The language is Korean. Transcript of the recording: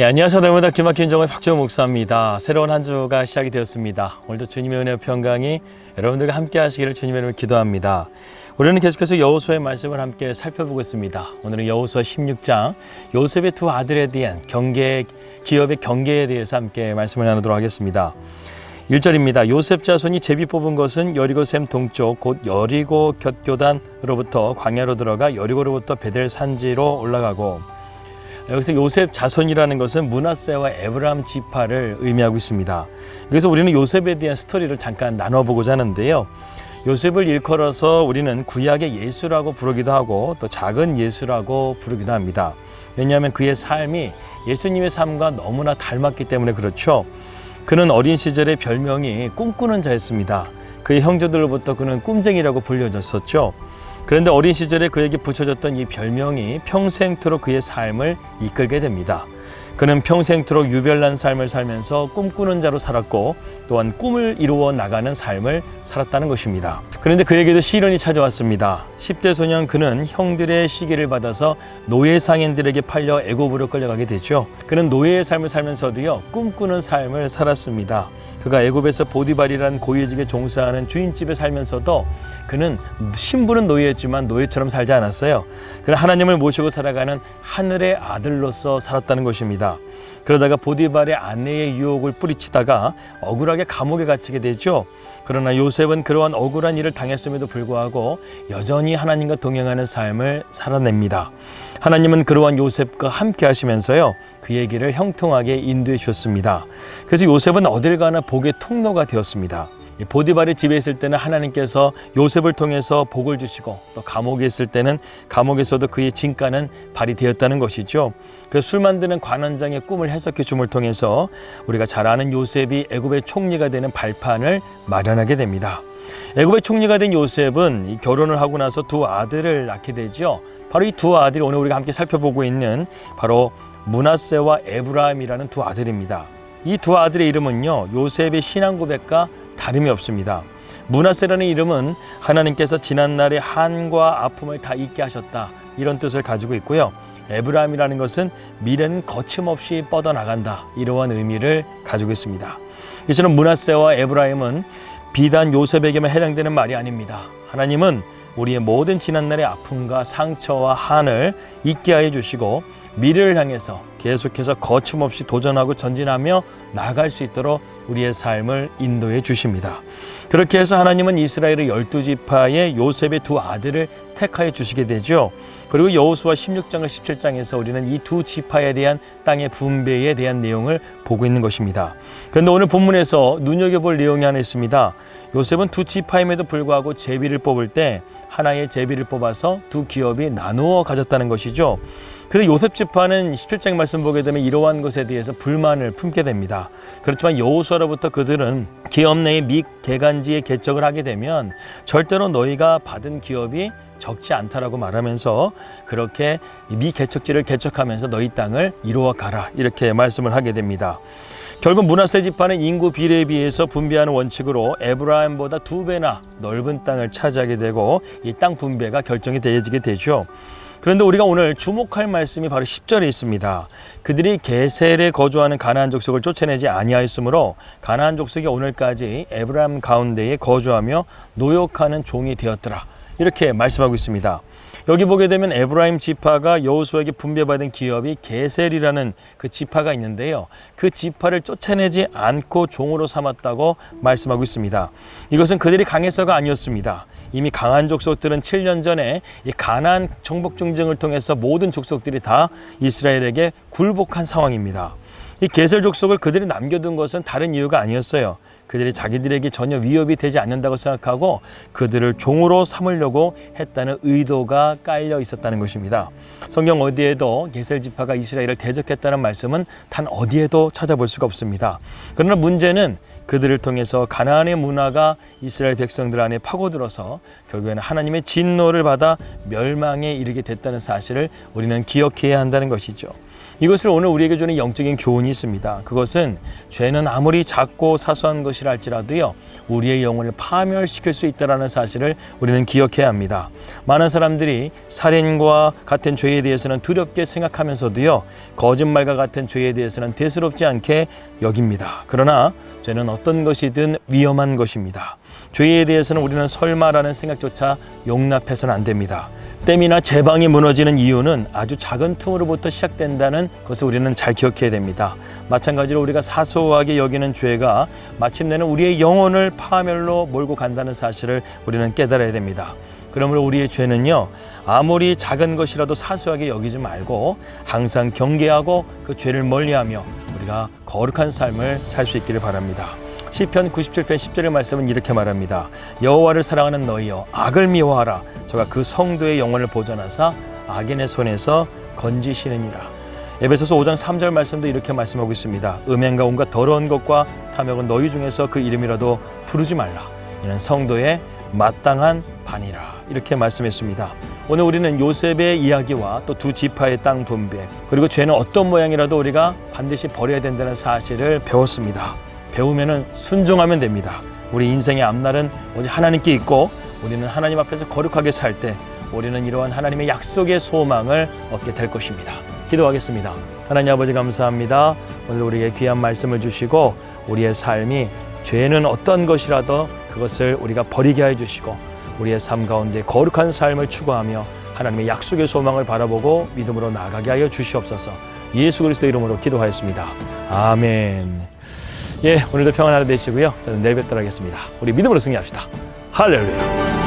안녕하세요. 날마다 기막힌 정의 박주호 목사입니다. 새로운 한 주가 시작이 되었습니다. 오늘도 주님의 은혜 평강이 여러분들과 함께 하시기를 주님의 이름으로 기도합니다. 우리는 계속해서 여호수아의 말씀을 함께 살펴보고 있습니다. 오늘은 여호수아 16장 요셉의 두 아들에 대한 기업의 경계에 대해서 함께 말씀을 나누도록 하겠습니다. 1절입니다. 요셉 자손이 제비 뽑은 것은 여리고샘 동쪽 곧 여리고 곁교단으로부터 광야로 들어가 여리고로부터 베델 산지로 올라가고, 여기서 요셉 자손이라는 것은 므낫세와 에브라임 지파를 의미하고 있습니다. 그래서 우리는 요셉에 대한 스토리를 잠깐 나눠보고자 하는데요. 요셉을 일컬어서 우리는 구약의 예수라고 부르기도 하고 또 작은 예수라고 부르기도 합니다. 왜냐하면 그의 삶이 예수님의 삶과 너무나 닮았기 때문에 그렇죠. 그는 어린 시절의 별명이 꿈꾸는 자였습니다. 그의 형제들로부터 그는 꿈쟁이라고 불려졌었죠. 그런데 어린 시절에 그에게 붙여졌던 이 별명이 평생토록 그의 삶을 이끌게 됩니다. 그는 평생토록 유별난 삶을 살면서 꿈꾸는 자로 살았고 또한 꿈을 이루어 나가는 삶을 살았다는 것입니다. 그런데 그에게도 시련이 찾아왔습니다. 10대 소년 그는 형들의 시기를 받아서 노예 상인들에게 팔려 애굽으로 끌려가게 되죠. 그는 노예의 삶을 살면서도요, 꿈꾸는 삶을 살았습니다. 그가 애굽에서 보디발이라는 고위직에 종사하는 주인집에 살면서도 그는 신분은 노예였지만 노예처럼 살지 않았어요. 그는 하나님을 모시고 살아가는 하늘의 아들로서 살았다는 것입니다. 그러다가 보디발의 아내의 유혹을 뿌리치다가 억울하게 감옥에 갇히게 되죠. 그러나 요셉은 그러한 억울한 일을 당했음에도 불구하고 여전히 하나님과 동행하는 삶을 살아냅니다. 하나님은 그러한 요셉과 함께 하시면서요, 그의 길을 형통하게 인도해 주셨습니다. 그래서 요셉은 어딜 가나 복의 통로가 되었습니다. 보디발의 집에 있을 때는 하나님께서 요셉을 통해서 복을 주시고, 또 감옥에 있을 때는 감옥에서도 그의 진가는 발휘되었다는 것이죠. 그 술 만드는 관원장의 꿈을 해석해 줌을 통해서 우리가 잘 아는 요셉이 애굽의 총리가 되는 발판을 마련하게 됩니다. 애굽의 총리가 된 요셉은 결혼을 하고 나서 두 아들을 낳게 되죠. 바로 이 두 아들이 오늘 우리가 함께 살펴보고 있는 바로 므낫세와 에브라임이라는 두 아들입니다. 이 두 아들의 이름은요, 요셉의 신앙 고백과 다름이 없습니다. 므낫세라는 이름은 하나님께서 지난날의 한과 아픔을 다 잊게 하셨다, 이런 뜻을 가지고 있고요. 에브라임이라는 것은 미래는 거침없이 뻗어나간다, 이러한 의미를 가지고 있습니다. 이처럼 므낫세와 에브라임은 비단 요셉에게만 해당되는 말이 아닙니다. 하나님은 우리의 모든 지난날의 아픔과 상처와 한을 잊게 하여 주시고 미래를 향해서 계속해서 거침없이 도전하고 전진하며 나아갈 수 있도록 우리의 삶을 인도해 주십니다. 그렇게 해서 하나님은 이스라엘의 12지파의 요셉의 두 아들을 택하여 주시게 되죠. 그리고 여호수아 16장과 17장에서 우리는 이 두 지파에 대한 땅의 분배에 대한 내용을 보고 있는 것입니다. 그런데 오늘 본문에서 눈여겨볼 내용이 하나 있습니다. 요셉은 두 지파임에도 불구하고 제비를 뽑을 때 하나의 제비를 뽑아서 두 기업이 나누어 가졌다는 것이죠. 그래서 요셉 지파는 17장 말씀 보게 되면 이러한 것에 대해서 불만을 품게 됩니다. 그렇지만 여호수아로부터 그들은 기업 내의 미개간지에 개척을 하게 되면 절대로 너희가 받은 기업이 적지 않다라고 말하면서 그렇게 미개척지를 개척하면서 너희 땅을 이루어 가라, 이렇게 말씀을 하게 됩니다. 결국 므낫세 지파는 인구 비례에 비해서 분배하는 원칙으로 에브라임보다 2배나 넓은 땅을 차지하게 되고 이 땅 분배가 결정이 되어지게 되죠. 그런데 우리가 오늘 주목할 말씀이 바로 10절에 있습니다. 그들이 게셀에 거주하는 가나안 족속을 쫓아내지 아니하였으므로 가나안 족속이 오늘까지 에브라임 가운데에 거주하며 노역하는 종이 되었더라, 이렇게 말씀하고 있습니다. 여기 보게 되면 에브라임 지파가 여호수아에게 분배받은 기업이 게셀이라는 그 지파가 있는데요, 그 지파를 쫓아내지 않고 종으로 삼았다고 말씀하고 있습니다. 이것은 그들이 강해서가 아니었습니다. 이미 강한 족속들은 7년 전에 이 가나안 정복 전쟁을 통해서 모든 족속들이 다 이스라엘에게 굴복한 상황입니다. 이 게셀 족속을 그들이 남겨둔 것은 다른 이유가 아니었어요. 그들이 자기들에게 전혀 위협이 되지 않는다고 생각하고 그들을 종으로 삼으려고 했다는 의도가 깔려 있었다는 것입니다. 성경 어디에도 게셀 지파가 이스라엘을 대적했다는 말씀은 단 어디에도 찾아볼 수가 없습니다. 그러나 문제는 그들을 통해서 가나안의 문화가 이스라엘 백성들 안에 파고들어서 결국에는 하나님의 진노를 받아 멸망에 이르게 됐다는 사실을 우리는 기억해야 한다는 것이죠. 이것을 오늘 우리에게 주는 영적인 교훈이 있습니다. 그것은 죄는 아무리 작고 사소한 것이라 할지라도요, 우리의 영혼을 파멸시킬 수 있다는 사실을 우리는 기억해야 합니다. 많은 사람들이 살인과 같은 죄에 대해서는 두렵게 생각하면서도요, 거짓말과 같은 죄에 대해서는 대수롭지 않게 여깁니다. 그러나 죄는 어떤 것이든 위험한 것입니다. 죄에 대해서는 우리는 설마라는 생각조차 용납해서는 안 됩니다. 댐이나 제방이 무너지는 이유는 아주 작은 틈으로부터 시작된다는 것을 우리는 잘 기억해야 됩니다. 마찬가지로 우리가 사소하게 여기는 죄가 마침내는 우리의 영혼을 파멸로 몰고 간다는 사실을 우리는 깨달아야 됩니다. 그러므로 우리의 죄는요, 아무리 작은 것이라도 사소하게 여기지 말고 항상 경계하고 그 죄를 멀리하며 우리가 거룩한 삶을 살 수 있기를 바랍니다. 시편 97편 10절의 말씀은 이렇게 말합니다. 여호와를 사랑하는 너희여, 악을 미워하라. 저가 그 성도의 영혼을 보존하사 악인의 손에서 건지시느니라. 에베소서 5장 3절 말씀도 이렇게 말씀하고 있습니다. 음행과 온갖 더러운 것과 탐욕은 너희 중에서 그 이름이라도 부르지 말라. 이는 성도의 마땅한 반이라. 이렇게 말씀했습니다. 오늘 우리는 요셉의 이야기와 또 두 지파의 땅 분배, 그리고 죄는 어떤 모양이라도 우리가 반드시 버려야 된다는 사실을 배웠습니다. 배우면은 순종하면 됩니다. 우리 인생의 앞날은 오직 하나님께 있고, 우리는 하나님 앞에서 거룩하게 살 때 우리는 이러한 하나님의 약속의 소망을 얻게 될 것입니다. 기도하겠습니다. 하나님 아버지 감사합니다. 오늘 우리에게 귀한 말씀을 주시고 우리의 삶이 죄는 어떤 것이라도 그것을 우리가 버리게 해 주시고 우리의 삶 가운데 거룩한 삶을 추구하며 하나님의 약속의 소망을 바라보고 믿음으로 나아가게 하여 주시옵소서. 예수 그리스도 이름으로 기도하였습니다. 아멘. 예, 오늘도 평안한 하루 되시고요. 저는 내일 뵙도록 하겠습니다. 우리 믿음으로 승리합시다. 할렐루야.